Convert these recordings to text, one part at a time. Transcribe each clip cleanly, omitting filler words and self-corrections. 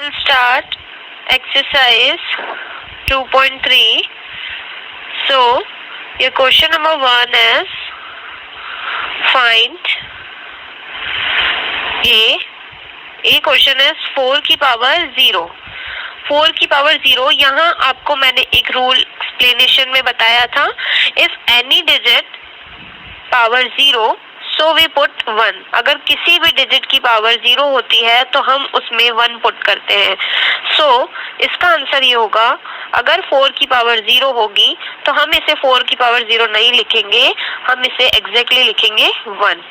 We'll start exercise 2.3. So, your question number 1 is find A question is 4 की power 0. 4 की power 0, यहाँ आपको मैंने एक रूल एक्सप्लेनेशन में बताया था. If any digit power 0 so we put 1. अगर किसी भी डिजिट की पावर 0 होती है तो हम उसमें 1 पुट करते हैं. सो इसका आंसर ये होगा, अगर 4 की पावर 0 होगी तो हम इसे 4 की पावर 0 नहीं लिखेंगे, हम इसे एग्जैक्टली लिखेंगे 1.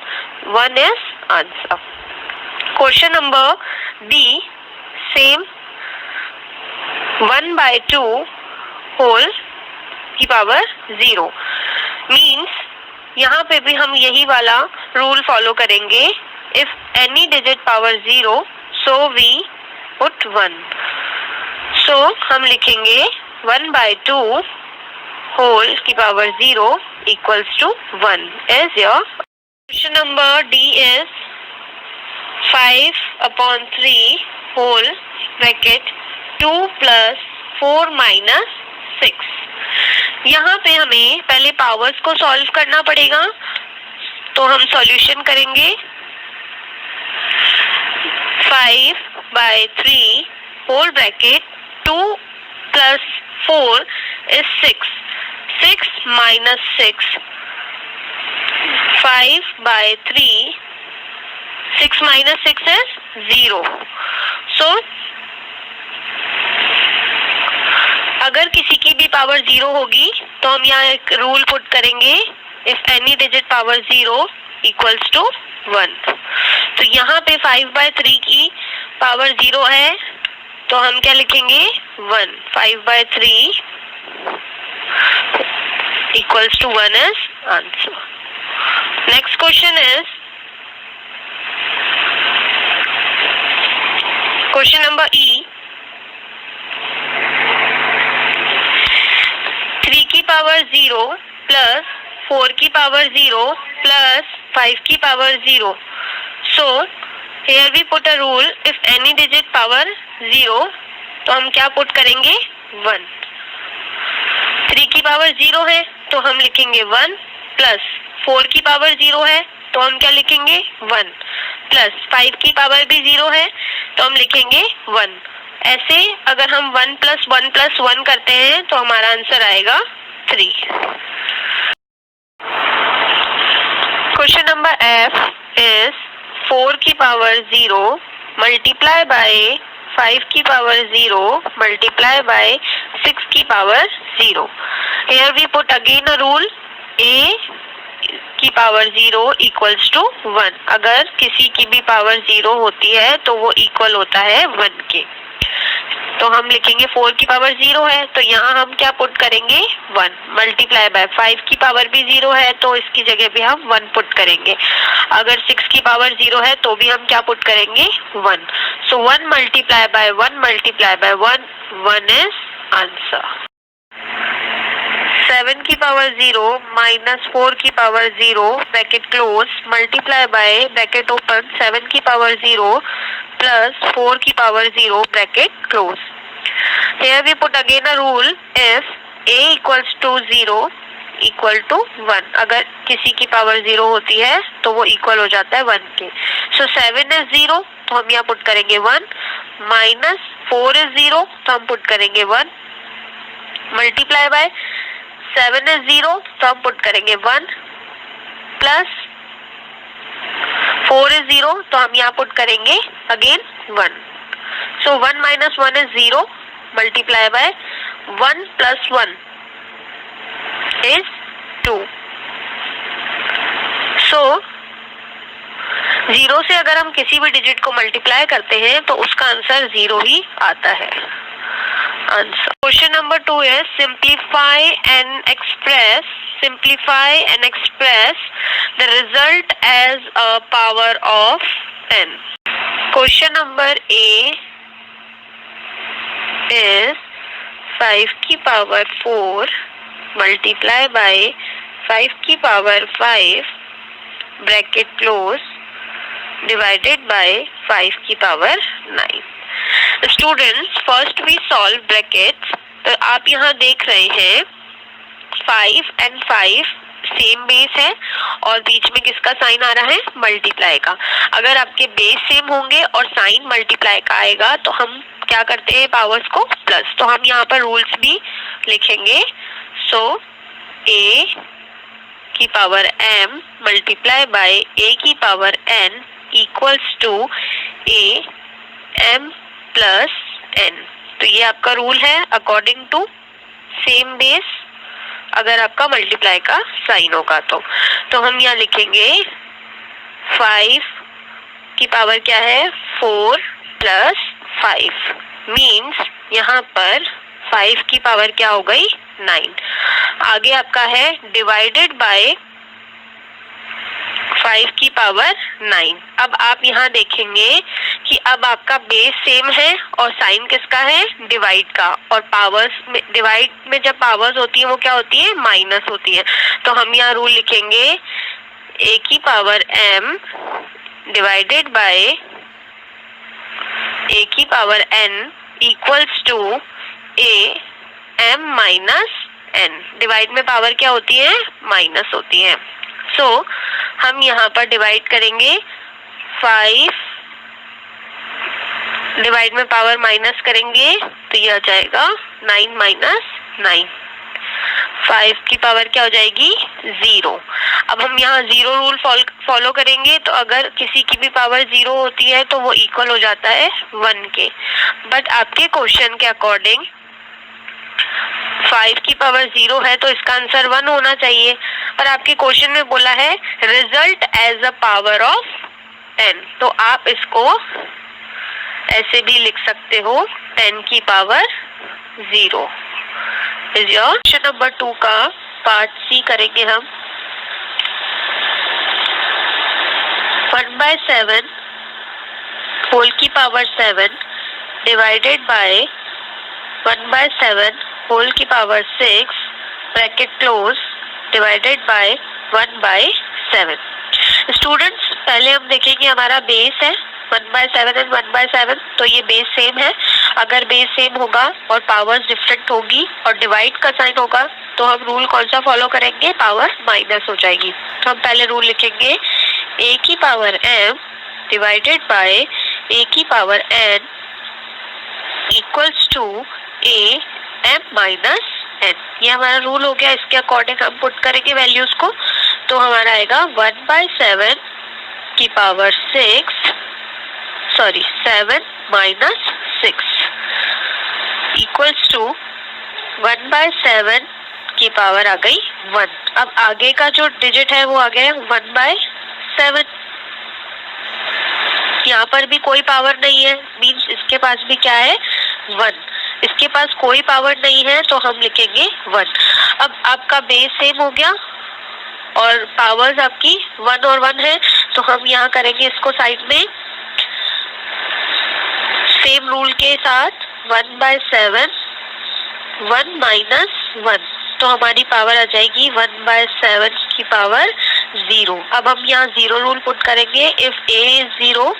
1 is answer. Question number B, same 1/2 whole की पावर 0 मीन्स यहाँ पे भी हम यही वाला रूल फॉलो करेंगे. If any digit power 0 so we put 1. सो हम लिखेंगे 1/2 होल की power 0 equals to 1 is your. Question number D is 5/3 whole bracket 2 + 4 - 6. यहाँ पे हमें पहले पावर्स को सॉल्व करना पड़ेगा, तो हम सॉल्यूशन करेंगे. 5/3 whole bracket 2 + 4 is 6. 6 - 6. 5/3. 6 - 6 is 0. So अगर किसी की भी पावर 0 होगी तो हम यहाँ एक रूल पुट करेंगे. If any digit power 0 equals to 1. तो यहाँ पे 5/3 की पावर 0 है तो हम क्या लिखेंगे 1. 5/3 equals to 1 is answer. Next question is question number E. 3 की पावर 0 प्लस 4 की पावर 0 प्लस 5 की power 0. So here we put a rule, if any digit power 0 तो हम क्या पुट करेंगे 1. 3 की पावर 0 है तो हम लिखेंगे 1 प्लस 4 की पावर 0 है तो हम क्या लिखेंगे 1 प्लस 5 की पावर भी 0 है तो हम लिखेंगे 1. ऐसे अगर हम 1 + 1 + 1 करते हैं तो हमारा आंसर आएगा 3. क्वेश्चन नंबर एफ इज 4 की पावर 0 मल्टीप्लाई बाय 5 की पावर 0 मल्टीप्लाई बाय 6 की power 0. Here we put again a rule, a की पावर 0 इक्वल्स टू 1. अगर किसी की भी पावर 0 होती है तो वो इक्वल होता है 1 के. तो हम लिखेंगे 4 की पावर 0 है तो यहाँ हम क्या पुट करेंगे 1 मल्टीप्लाई बाय 5 की पावर भी 0 है तो इसकी जगह पे हम 1 पुट करेंगे. अगर 6 की पावर 0 है तो भी हम क्या पुट करेंगे 1. सो 1 multiply by 1 multiply by 1, 1 is answer. 7 की पावर 0 - 4 की power 0 bracket close multiply by bracket open 7 की पावर 0 प्लस 4 की power 0 bracket close. Here we put again a rule, if a equals to 0 equal to 1. अगर किसी की power 0 होती है तो वो इक्वल हो जाता है 1 के. So 7 is 0 तो हम यहाँ पुट करेंगे 1 माइनस 4 is 0 तो हम पुट करेंगे 1 मल्टीप्लाई बाय 7 is 0 तो हम पुट करेंगे 1 प्लस 4 is 0 तो हम यहाँ पुट करेंगे again 1. So 1 - 1 is 0 multiply by 1 + 1 is 2. So 0 से अगर हम किसी भी डिजिट को मल्टीप्लाई करते हैं तो उसका आंसर 0 ही आता है. Answer. Question number 2 is simplify and express the result as a power of 10. Question number A is 5 की पावर 4 मल्टीप्लाई बाय 5 की power 5 bracket close divided by 5 की power 9. Students first we solve brackets. तो आप यहाँ देख रहे हैं 5 and 5 same base है और बीच में किसका साइन आ रहा है, मल्टीप्लाई का। अगर आपके बेस सेम होंगे और साइन मल्टीप्लाई का आएगा तो हम क्या करते हैं, पावर्स को प्लस। तो हम यहाँ पर रूल्स भी लिखेंगे। सो a की power m multiply by a की power n equals to a m plus n। तो ये आपका रूल है अकॉर्डिंग टू सेम बेस, अगर आपका मल्टीप्लाई का साइन होगा तो हम यहाँ लिखेंगे 5 की पावर क्या है, 4 प्लस 5 मीन्स यहाँ पर 5 की पावर क्या हो गई, 9। आगे आपका है डिवाइडेड बाय 5 की पावर 9। अब आप यहाँ देखेंगे कि अब आपका बेस सेम है और साइन किसका है, डिवाइड का। और पावर्स में, डिवाइड में जब पावर्स होती है वो क्या होती है, माइनस होती है। तो हम यहाँ रूल लिखेंगे a की power m divided by a की power n equals to a m minus n। Divide में पावर क्या होती है, माइनस होती है। सो हम यहाँ पर डिवाइड करेंगे 5 डिवाइड में पावर माइनस करेंगे तो ये आ जाएगा 9 माइनस 9। 5 की पावर क्या हो जाएगी, 0। अब हम यहाँ 0 रूल फॉलो करेंगे। तो अगर किसी की भी पावर 0 होती है तो वो इक्वल हो जाता है 1 के। बट आपके क्वेश्चन के अकॉर्डिंग 5 की पावर 0 है तो इसका आंसर 1 होना चाहिए। पर आपके क्वेश्चन में बोला है result as a power of 10। तो आप इसको ऐसे भी लिख सकते हो 10 की power 0 is your. Question number 2 का पार्ट सी करेंगे हम। 1/7 होल की पावर 7 डिवाइडेड बाय 1/7 होल की power 6 bracket close divided bye 1/7। Students पहले हम देखेंगे हमारा बेस है 1/7 एंड 1/7, तो ये बेस सेम है। अगर बेस सेम होगा और पावर्स डिफरेंट होगी और डिवाइड का साइन होगा तो हम रूल कौन सा फॉलो करेंगे, पावर माइनस हो जाएगी। तो हम पहले रूल लिखेंगे a की power m divided by a की power n equals to a m minus n। ये हमारा रूल हो गया। इसके अकॉर्डिंग हम पुट करेंगे वैल्यूज को। तो हमारा आएगा 1/7 की पावर 7 माइनस 6 इक्वल्स टू 1/7 की पावर आ गई 1। अब आगे का जो डिजिट है वो आ गया 1/7। यहाँ पर भी कोई पावर नहीं है, मीन्स इसके पास भी क्या है, 1। इसके पास कोई पावर नहीं है तो हम लिखेंगे 1। अब आपका बेस सेम हो गया और पावर्स आपकी 1 और 1 है तो हम यहाँ करेंगे इसको साइड में सेम रूल के साथ 1/7 1 माइनस 1। तो हमारी पावर आ जाएगी 1/7 की पावर 0। अब हम यहाँ 0 रूल पुट करेंगे। If a is 0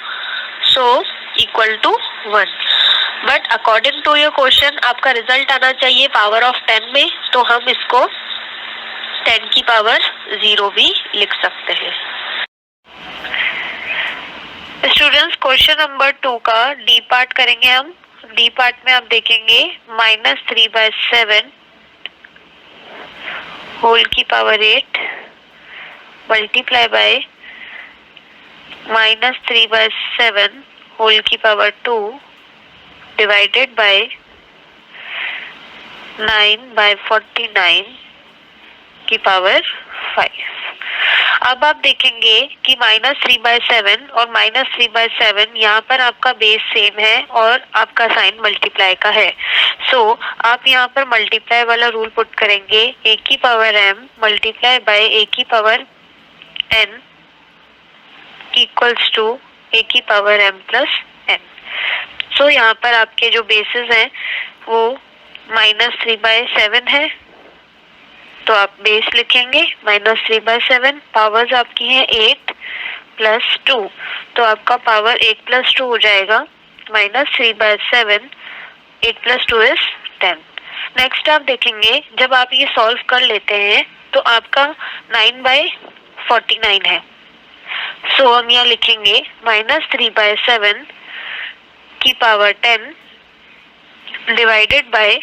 so equal to 1। But according to your question आपका रिजल्ट आना चाहिए पावर ऑफ 10 में, तो हम इसको 10 की पावर 0 भी लिख सकते हैं। स्टूडेंट्स क्वेश्चन नंबर 2 का डी पार्ट करेंगे हम। डी पार्ट में आप देखेंगे -3/7 होल की पावर 8 मल्टीप्लाई बाय -3/7 होल की पावर 2 डिवाइडेड बाय 9/49 की पावर 5। अब आप देखेंगे कि -3/7 और -3/7 यहाँ पर आपका बेस सेम है और आपका साइन मल्टीप्लाई का है। सो आप यहाँ पर मल्टीप्लाई वाला रूल पुट करेंगे a की power m multiply by a की power n equals to a की power m plus n। So यहाँ पर आपके जो बेसिस हैं वो -3/7 है तो आप बेस लिखेंगे -3/7। पावर्स आपकी है 8 + 2 तो आपका पावर 8 + 2 हो जाएगा -3/7, 8 + 2 is 10। नेक्स्ट आप देखेंगे जब आप ये सॉल्व कर लेते हैं तो आपका 9/49 है। सो हम यहाँ लिखेंगे -3/7 की पावर 10 डिवाइडेड बाय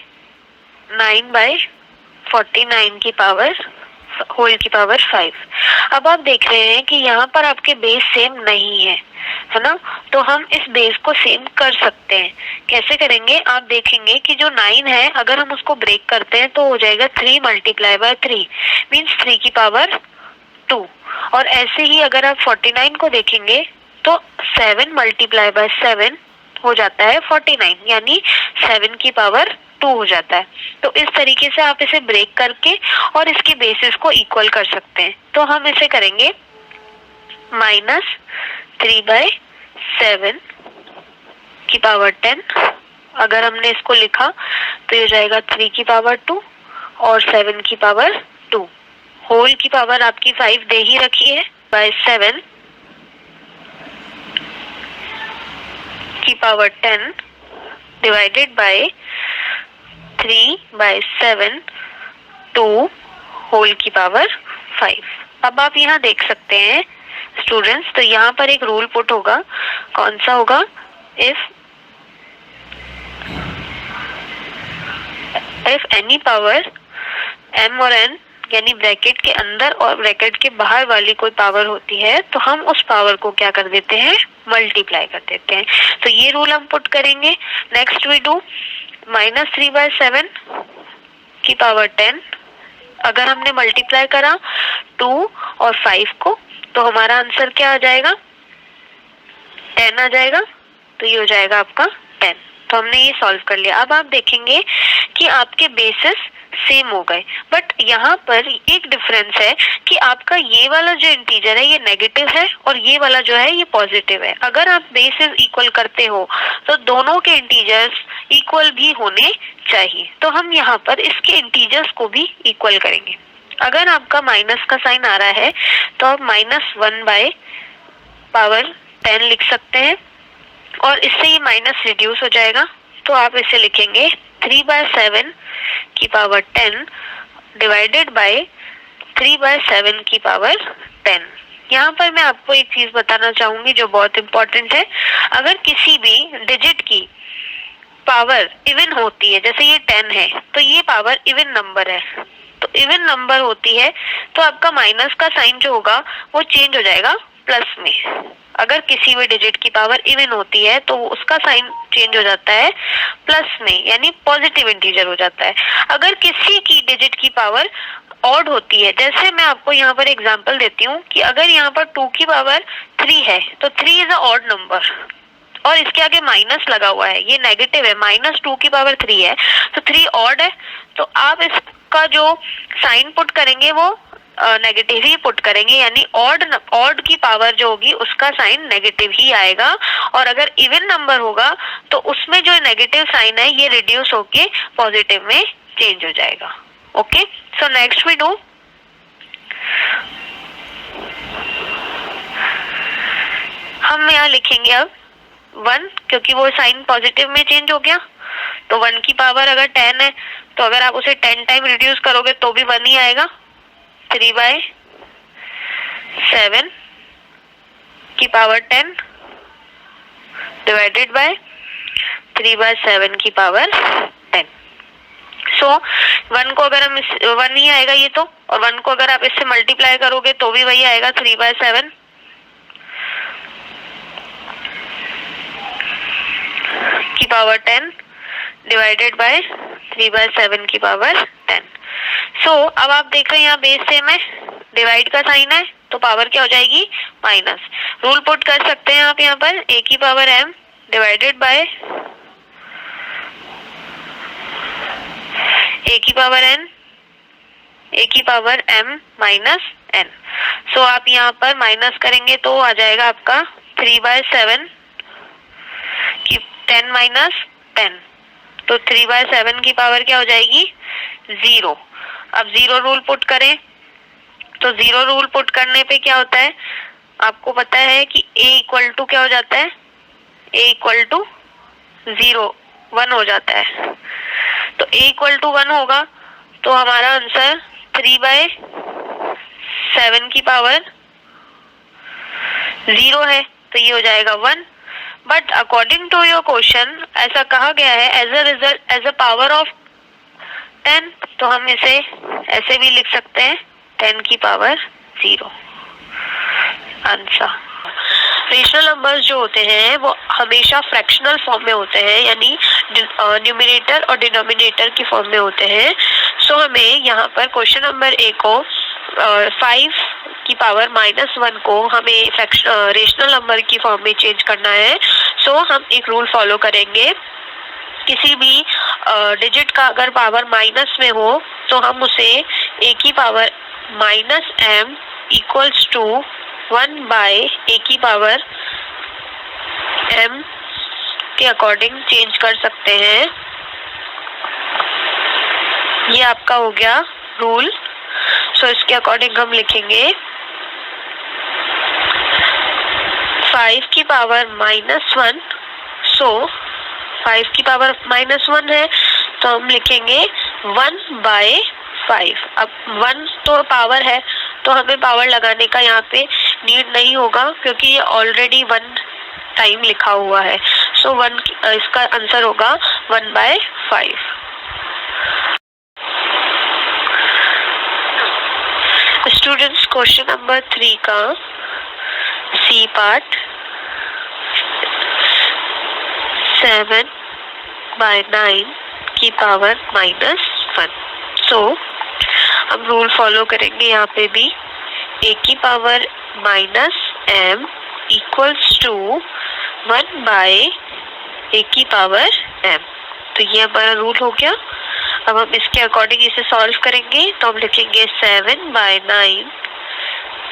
9/49 की पावर होल की पावर 5। अब आप देख रहे हैं कि यहाँ पर आपके बेस सेम नहीं है ना, तो हम इस बेस को सेम कर सकते हैं। कैसे करेंगे आप देखेंगे कि जो 9 है अगर हम उसको ब्रेक करते हैं तो हो जाएगा 3 × 3 मीन्स 3 की पावर 2। और ऐसे ही अगर आप 49 को देखेंगे तो 7 × 7 हो जाता है 49, यानी 7 की पावर 2 हो जाता है। तो इस तरीके से आप इसे ब्रेक करके और इसके बेसिस को इक्वल कर सकते हैं। तो हम इसे करेंगे -3/7 की पावर 10। अगर हमने इसको लिखा तो ये जाएगा 3 की पावर 2 और 7 की पावर 2। होल की पावर आपकी 5 दे ही रखी है, बाय 7 की पावर 10 डिवाइडेड बाय 3/7 2 होल की पावर 5। अब आप यहाँ देख सकते हैं स्टूडेंट्स, तो यहाँ पर एक रूल पुट होगा। कौन सा होगा? इफ एनी पावर m और n यानी ब्रैकेट के अंदर और ब्रैकेट के बाहर वाली कोई पावर होती है तो हम उस पावर को क्या कर देते हैं? मल्टीप्लाई कर देते हैं। तो ये रूल हम पुट करेंगे। नेक्स्ट वी डू -3/7 की पावर 10। अगर हमने मल्टीप्लाई करा 2 और 5 को तो हमारा आंसर क्या आ जाएगा? 10 आ जाएगा। तो ये हो जाएगा आपका 10। तो हमने ये सॉल्व कर लिया। अब आप देखेंगे कि आपके बेसिस सेम हो गए, बट यहाँ पर एक डिफरेंस है कि आपका ये वाला जो इंटीजर है ये नेगेटिव है और ये वाला जो है ये पॉजिटिव है। अगर आप बेसिस इक्वल करते हो तो दोनों के इंटीजर्स इक्वल भी होने चाहिए। तो हम यहाँ पर इसके इंटीजर्स को भी इक्वल करेंगे। अगर आपका माइनस का साइन आ रहा है तो आप -1/10 लिख सकते हैं और इससे ये माइनस रिड्यूस हो जाएगा। तो आप इसे लिखेंगे 3/7 की पावर 10 डिवाइडेड बाय 3/7 की पावर 10। यहाँ पर मैं आपको एक चीज बताना चाहूंगी जो बहुत इम्पोर्टेंट है। अगर किसी भी डिजिट की पावर इवन होती है, जैसे ये 10 है तो ये पावर इवन नंबर है, तो इवन नंबर होती है तो आपका माइनस का साइन जो होगा वो चेंज हो जाएगा प्लस में। अगर किसी भी डिजिट की पावर इवन होती है तो उसका साइन चेंज हो जाता है प्लस में, यानी पॉजिटिव इंटीजर हो जाता है। अगर किसी की डिजिट की पावर ऑड होती है, जैसे मैं आपको यहाँ पर एग्जांपल देती हूँ कि अगर यहाँ पर 2 की पावर 3 है तो 3 इज अ ऑड नंबर और इसके आगे माइनस लगा हुआ है, ये नेगेटिव है। -2 की पावर 3 है तो 3 ऑड है, तो आप इसका जो साइन पुट करेंगे वो नेगेटिव ही पुट करेंगे, यानी ऑड की पावर जो होगी उसका साइन नेगेटिव ही आएगा। और अगर इवन नंबर होगा तो उसमें जो नेगेटिव साइन है ये रिड्यूस होके पॉजिटिव में चेंज हो जाएगा। Okay, so next we do हम यहाँ लिखेंगे अब 1, क्योंकि वो साइन पॉजिटिव में चेंज हो गया। तो 1 की पावर अगर 10 है तो अगर आप उसे 10 टाइम रिड्यूस करोगे तो भी 1 ही आएगा। 3/7 की पावर 10 डिवाइडेड बाय 3/7 की पावर 10। सो 1 को अगर हम 1 ही आएगा ये तो, और 1 को अगर आप इससे मल्टीप्लाई करोगे तो भी वही आएगा 3/7 की पावर 10 डिवाइडेड बाय 3/7 की पावर 10। सो अब आप देख रहे हैं यहाँ बेस सेम है, डिवाइड का साइन है तो पावर क्या हो जाएगी? माइनस। रूल पुट कर सकते हैं आप यहाँ पर a की power m divided by a की पावर n, a की पावर m माइनस n। सो आप यहाँ पर माइनस करेंगे तो आ जाएगा आपका 3/7 की 10 माइनस 10, तो 3/7 की पावर क्या हो जाएगी? 0। अब 0 रूल पुट करें तो 0 रूल पुट करने पे क्या होता है? आपको पता है कि a इक्वल टू क्या हो जाता है? a इक्वल टू 0 1 हो जाता है। तो a इक्वल टू 1 होगा तो हमारा आंसर 3/7 की पावर 0 है, तो ये हो जाएगा 1। But according to your question ऐसा कहा गया है एज अ पावर ऑफ 10, तो हम इसे ऐसे भी लिख सकते हैं 10 की पावर 0 आंसर। रेशनल नंबर्स जो होते हैं वो हमेशा फ्रैक्शनल फॉर्म में होते हैं, यानी न्यूमरेटर और डिनोमिनेटर की फॉर्म में होते हैं। सो हमें यहाँ पर क्वेश्चन नंबर ए को 5 की पावर -1 को हमें रेशनल नंबर की फॉर्म में चेंज करना है। सो हम एक रूल फॉलो करेंगे, किसी भी डिजिट का अगर पावर माइनस में हो तो हम उसे a की power -m equals to 1/a की पावर m के अकॉर्डिंग चेंज कर सकते हैं। ये आपका हो गया रूल। सो इसके अकॉर्डिंग हम लिखेंगे 5 की पावर -1। सो 5 की पावर -1 है तो हम लिखेंगे 1/5। अब 1 तो पावर है तो हमें पावर लगाने का यहाँ पे नीड नहीं होगा क्योंकि ये ऑलरेडी 1 टाइम लिखा हुआ है। सो 1 इसका आंसर होगा 1/5। स्टूडेंट्स क्वेश्चन नंबर 3 का सी पार्ट 7/9 की पावर -1। सो हम रूल फॉलो करेंगे यहाँ पे भी, a की power -m equals to 1/a की पावर m। तो ये हमारा रूल हो गया। अब हम इसके अकॉर्डिंग इसे सॉल्व करेंगे तो हम लिखेंगे 7/9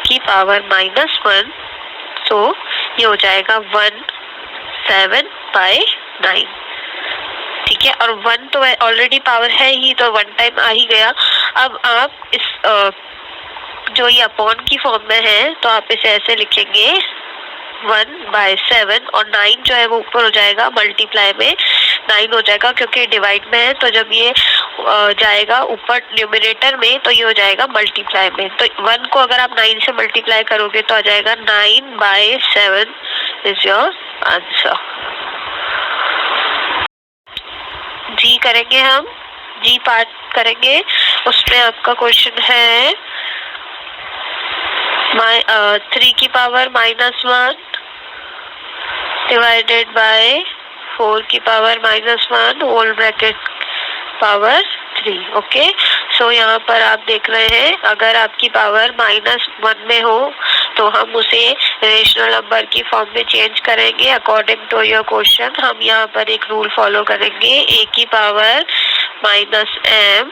की पावर -1। तो ये हो जाएगा 7/9। ठीक है, और 1 तो ऑलरेडी पावर है ही तो 1 टाइम आ ही गया। अब आप इस जो ये अपॉन की फॉर्म में है तो आप इसे ऐसे लिखेंगे 1/7 और 9 जो है वो ऊपर हो जाएगा, मल्टीप्लाई में 9 हो जाएगा क्योंकि डिवाइड में है। तो जब ये जाएगा ऊपर न्यूमरेटर में तो ये हो जाएगा मल्टीप्लाई में। तो 1 को अगर आप 9 से मल्टीप्लाई करोगे तो आ जाएगा 9/7 इज योर आंसर। जी करेंगे, हम जी पार्ट करेंगे। उसमें आपका क्वेश्चन है 3 की पावर -1 डिवाइडेड बाय 4 की power -1 whole bracket power 3। Okay, so यहाँ पर आप देख रहे हैं अगर आपकी पावर -1 में हो तो हम उसे रेशनल नंबर की फॉर्म में चेंज करेंगे अकॉर्डिंग टू योर क्वेश्चन। हम यहाँ पर एक रूल फॉलो करेंगे, a की power -m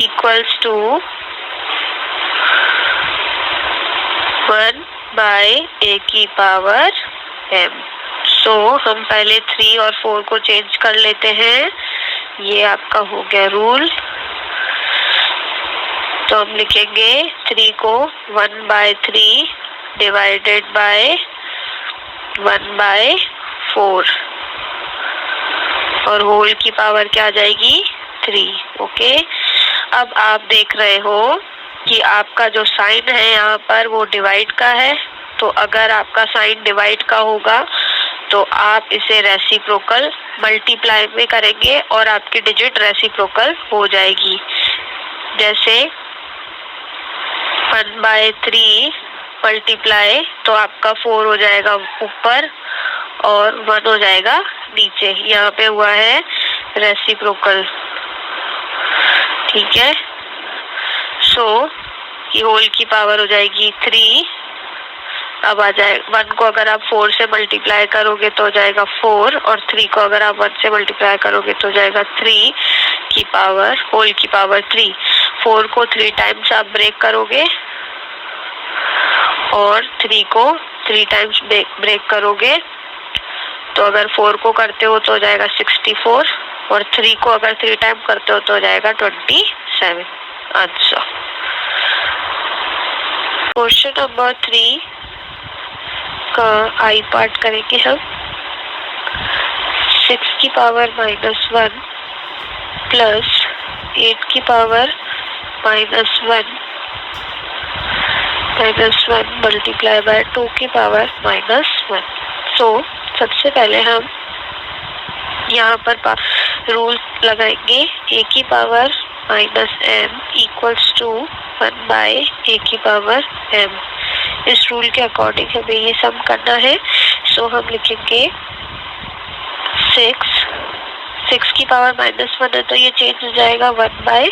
equals to 1/a की पावर m। सो हम पहले 3 और 4 को चेंज कर लेते हैं। ये आपका हो गया रूल। तो हम लिखेंगे 3 को 1/3 डिवाइडेड बाय 1/4 और होल की पावर क्या आ जाएगी 3। ओके, अब आप देख रहे हो कि आपका जो साइन है यहाँ पर वो डिवाइड का है। तो अगर आपका साइन डिवाइड का होगा तो आप इसे रेसिप्रोकल मल्टीप्लाई में करेंगे और आपकी डिजिट रेसिप्रोकल हो जाएगी। जैसे 1/3 मल्टीप्लाई तो आपका 4 हो जाएगा ऊपर और 1 हो जाएगा नीचे। यहाँ पे हुआ है रेसिप्रोकल। ठीक है, सो की होल की पावर हो जाएगी 3। अब आ जाए 1 को अगर आप 4 से मल्टीप्लाई करोगे तो हो जाएगा 4 और 3 को अगर आप 1 से मल्टीप्लाई करोगे तो हो जाएगा 3 की पावर होल की पावर 3। 4 को 3 टाइम्स आप ब्रेक करोगे और 3 को 3 टाइम्स ब्रेक करोगे तो अगर 4 को करते हो तो हो जाएगा 64 और 3 को अगर 3 टाइम करते हो तो हो जाएगा 27 आंसर। क्वेश्चन नंबर 3 का आई पार्ट करेंगे हम। की पावर -1 प्लस 8 की पावर -1 मल्टीप्लाई बाय 2 की पावर -1। सो सबसे पहले हम यहाँ पर रूल लगाएंगे a की power -m equals to 1 by a की पावर m। इस रूल के अकॉर्डिंग हमें ये सम करना है। सो हम लिखेंगे 6 की पावर -1 है तो ये चेंज हो जाएगा 1 बाय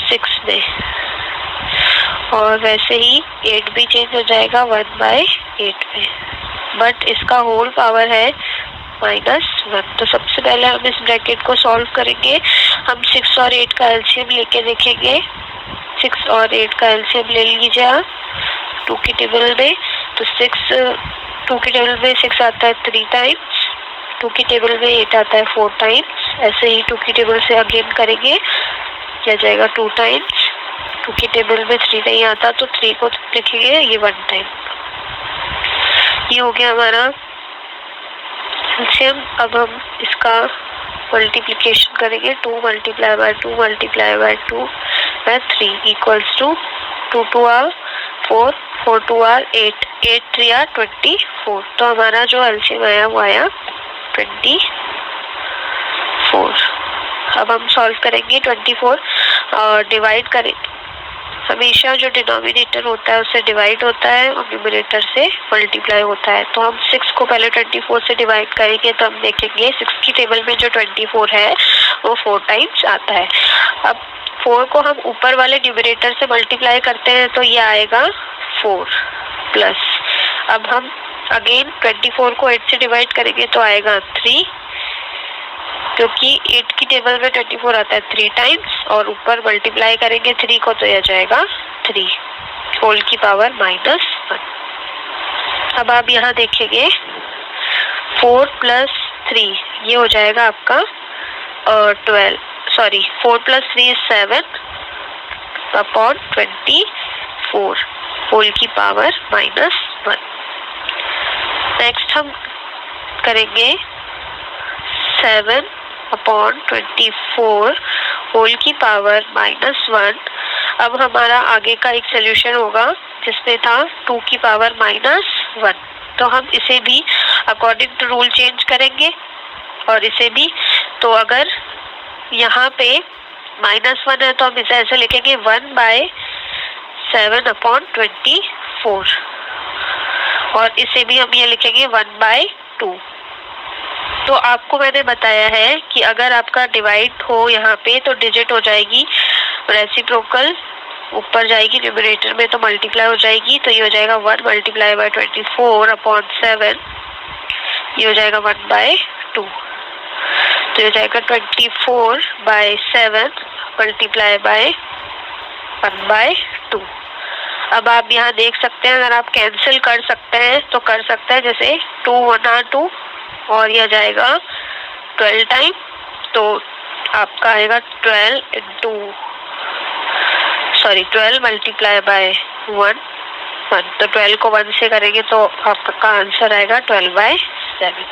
6 में, और वैसे ही 8 भी चेंज हो जाएगा 1 बाय 8 में, बट इसका होल पावर है -1। तो सबसे पहले हम इस ब्रैकेट को सॉल्व करेंगे। हम 6 और 8 का एलसीएम लेके देखेंगे। 6 और 8 का एलसीएम ले लीजिए आप 2 की टेबल में। तो 2 की टेबल में 6 आता है 3 टाइम्स, 2 की टेबल में 8 आता है 4 टाइम्स। ऐसे ही 2 की टेबल से अगेन करेंगे, क्या जाएगा 2 टाइम्स। 2 की टेबल में 3 नहीं आता तो 3 को लिखेंगे ये 1 टाइम। ये हो गया हमारा एलसीएम। अब हम इसका मल्टीप्लिकेशन करेंगे। 2 multiply by 2 multiply by 2 by 3 equals to 2 2 are 4 4 2 are 8 8 3 are 24। तो हमारा जो एलसीएम आया वो आया 24। अब हम सॉल्व करेंगे 24 और डिवाइड करें। हमेशा जो डिनोमिनेटर होता है उससे डिवाइड होता है और न्यूमरेटर से मल्टीप्लाई होता है। तो हम 6 को पहले 24 से डिवाइड करेंगे तो हम देखेंगे 6 की टेबल में जो 24 है वो 4 टाइम्स आता है। अब 4 को हम ऊपर वाले न्यूमरेटर से मल्टीप्लाई करते हैं तो ये आएगा 4 प्लस। अब हम अगेन 24 को 8 से डिवाइड करेंगे तो आएगा 3, क्योंकि 8 की टेबल में 24 आता है 3 टाइम्स, और ऊपर मल्टीप्लाई करेंगे 3 को तो यह जाएगा 3 होल की पावर -1। अब आप यहाँ देखेंगे 4 प्लस 3 ये हो जाएगा आपका 12, sorry 4 plus 3 is 7 upon 24 whole की पावर -1। नेक्स्ट हम करेंगे 7 अपॉन 24 होल की पावर -1। अब हमारा आगे का एक सोल्यूशन होगा जिसमें था 2 की पावर -1। तो हम इसे भी अकॉर्डिंग टू रूल चेंज करेंगे और इसे भी। तो अगर यहाँ पे -1 है तो हम इसे ऐसे लिखेंगे 1 बाय 7 अपॉन 24, और इसे भी हम ये लिखेंगे 1 बाय 2। तो आपको मैंने बताया है कि अगर आपका डिवाइड हो यहाँ पे तो डिजिट हो जाएगी, रेसिप्रोकल ऊपर जाएगी न्यूमरेटर में तो मल्टीप्लाई हो जाएगी। तो ये हो जाएगा 1 मल्टीप्लाई बाय 24 अपॉन 7, ये हो जाएगा 1 बाय 2। तो ये हो जाएगा 24 बाय 7 मल्टीप्लाई बाय 1 बाय 2। अब आप यहाँ देख सकते हैं, अगर आप कैंसिल कर सकते हैं तो कर सकते हैं, जैसे 2 1 आर 2 और यह जाएगा 12 टाइम, तो आपका आएगा 12 मल्टीप्लाई बाय 1। तो 12 को 1 से करेंगे तो आपका आंसर आएगा 12 bye 7।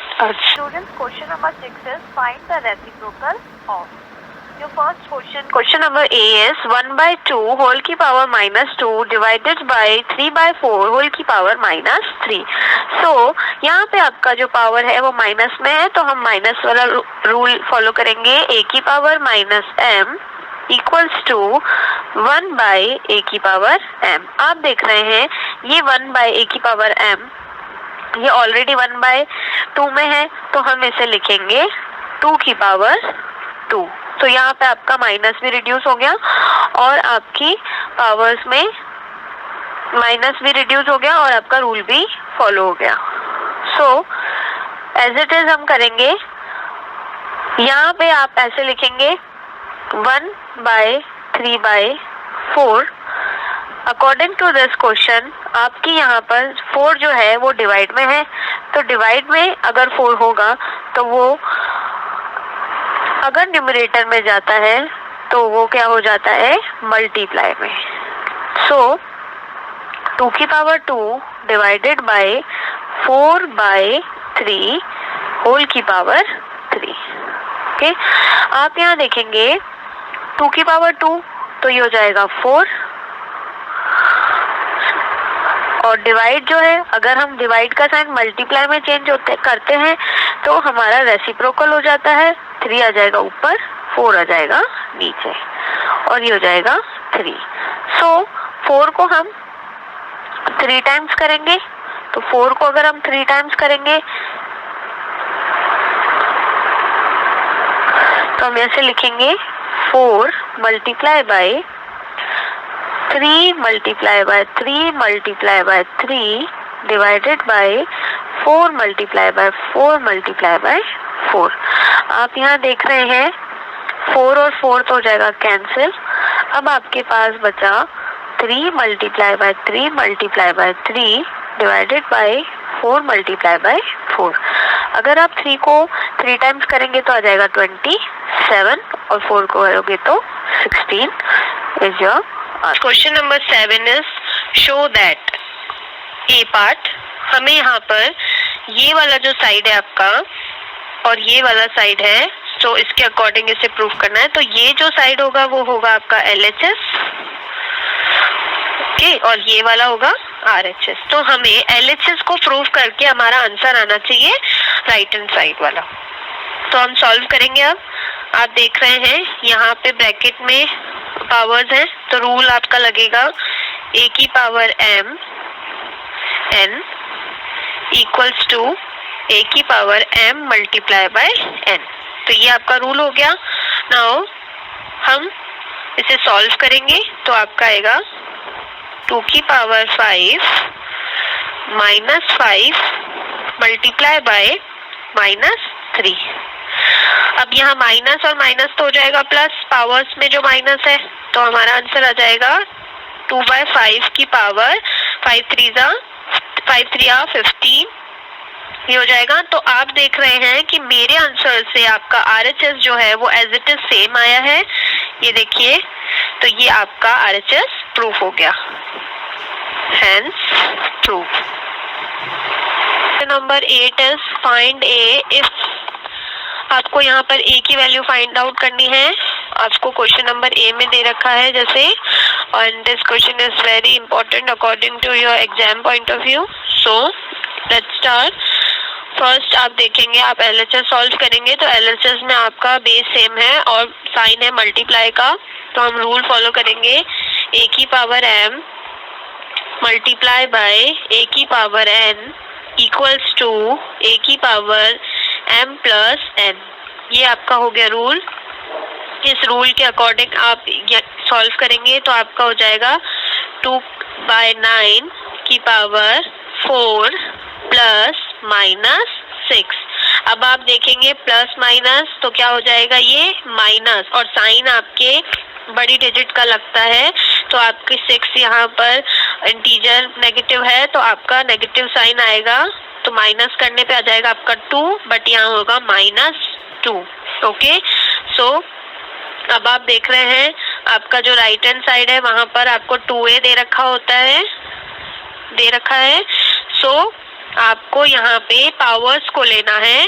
Students, question number 6 is find the reciprocal of. Your first question number A is 1 by 2 whole की power -2 divided by 3 by 4 whole की पावर -3। So यहाँ पे आपका जो पावर है वो माइनस में है तो हम माइनस वाला रूल फॉलो करेंगे। a की power -m equals to 1 by a की पावर m। आप देख रहे हैं ये 1 बाय a की पावर m ये ऑलरेडी 1 बाय 2 में है तो हम इसे लिखेंगे 2 की पावर 2। तो यहाँ पे आपका माइनस भी रिड्यूस हो गया और आपकी पावर्स में माइनस भी रिड्यूस हो गया और आपका रूल भी फॉलो हो गया। सो एज इट इज हम करेंगे, यहाँ पे आप ऐसे लिखेंगे 1 by 3 by 4। According to this question आपकी यहाँ पर 4 जो है वो डिवाइड में है, तो डिवाइड में अगर 4 होगा तो वो अगर न्यूमरेटर में जाता है तो वो क्या हो जाता है मल्टीप्लाई में। सो 2 की power 2 divided by 4 by 3 whole की पावर 3। ओके, आप यहाँ देखेंगे 2 की पावर 2, तो ये हो जाएगा 4। और डिवाइड जो है, अगर हम डिवाइड का साइन मल्टीप्लाई में चेंज करते हैं तो हमारा रेसिप्रोकल हो जाता है। 3 आ जाएगा ऊपर, 4 आ जाएगा नीचे, और ये हो जाएगा 3। सो 4 को हम 3 टाइम्स करेंगे, तो 4 को अगर हम 3 टाइम्स करेंगे तो हम ऐसे लिखेंगे 4 multiply by 3 multiply by 3 multiply by 3 divided by 4 multiply by 4 multiply by 4। आप यहाँ देख रहे हैं 4 और 4 तो हो जाएगा कैंसिल। अब आपके पास बचा 3 multiply by 3 multiply by 3 divided by 4 multiply by 4। अगर आप 3 को 3 टाइम्स करेंगे तो आ जाएगा 27, और 4 को करोगे तो 16 is your. Question number 7 is show that A part. हमें यहाँ पर ये वाला जो साइड है आपका और ये वाला साइड है, तो इसके अकॉर्डिंग इसे प्रूव करना है। तो ये जो साइड होगा वो होगा आपका LHS, ओके, और ये वाला होगा RHS। तो हमें LHS को प्रूव करके हमारा आंसर आना चाहिए राइट हैंड साइड वाला। तो हम सॉल्व करेंगे। अब आप देख रहे हैं यहाँ पे ब्रैकेट में पावर्स हैं, तो रूल आपका लगेगा a की power m n equals to a की power m multiply by n। तो ये आपका रूल हो गया। नाउ हम इसे सॉल्व करेंगे, तो आपका आएगा 2 की power 5 minus 5 multiply by minus 3। अब यहाँ माइनस और माइनस तो हो जाएगा प्लस, पावर्स में जो माइनस है, तो हमारा आंसर आ जाएगा 2/5 की पावर 5 3 15, ये हो जाएगा। तो आप देख रहे हैं कि मेरे आंसर से आपका RHS जो है वो एज इट इज सेम आया है, ये देखिए। तो ये आपका RHS प्रूफ हो गया, hence proof. Number 8 is find A if. आपको यहाँ पर A की वैल्यू फाइंड आउट करनी है। आपको क्वेश्चन नंबर A में दे रखा है जैसे, and this question is very important according to your exam point of view. So let's start. First आप देखेंगे, आप LHS सॉल्व करेंगे तो LHS में आपका बेस सेम है और साइन है मल्टीप्लाई का, तो हम रूल फॉलो करेंगे a की power m multiply by a की power n equals to a की पावर m प्लस n। ये आपका हो गया रूल। इस रूल के अकॉर्डिंग आप सॉल्व करेंगे तो आपका हो जाएगा 2/9 की पावर 4 प्लस माइनस 6। अब आप देखेंगे प्लस माइनस तो क्या हो जाएगा, ये माइनस, और साइन आपके बड़ी डिजिट का लगता है, तो आपकी 6 यहाँ पर इंटीजर नेगेटिव है तो आपका नेगेटिव साइन आएगा, तो माइनस करने पे आ जाएगा आपका 2, बट यहाँ होगा -2। ओके, सो अब आप देख रहे हैं आपका जो राइट हैंड साइड है वहां पर आपको 2a दे रखा है। सो आपको यहाँ पे पावर्स को लेना है,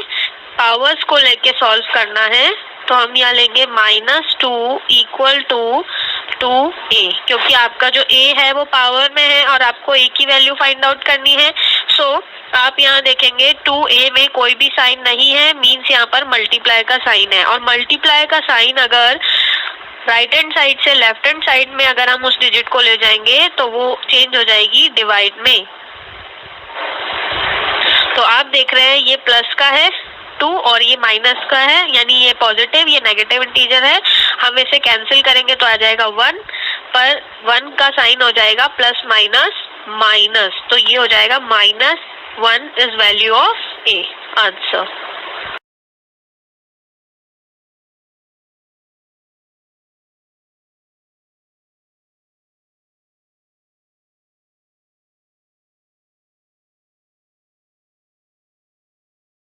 पावर्स को लेके सॉल्व करना है। तो हम यहाँ लेंगे -2 इक्वल टू 2a, क्योंकि आपका जो a है वो पावर में है और आपको a की वैल्यू फाइंड आउट करनी है। सो आप यहाँ देखेंगे 2a में कोई भी साइन नहीं है, मीन्स यहाँ पर मल्टीप्लाई का साइन है, और मल्टीप्लाई का साइन अगर राइट हैंड साइड से लेफ्ट हैंड साइड में अगर हम उस डिजिट को ले जाएंगे तो वो चेंज हो जाएगी डिवाइड में। तो आप देख रहे हैं ये प्लस का है 2 और ये माइनस का है, यानी ये पॉजिटिव ये नेगेटिव इंटीजर है। हम इसे कैंसिल करेंगे तो आ जाएगा 1, पर 1 का साइन हो जाएगा प्लस माइनस माइनस, तो ये हो जाएगा -1 is value of a answer.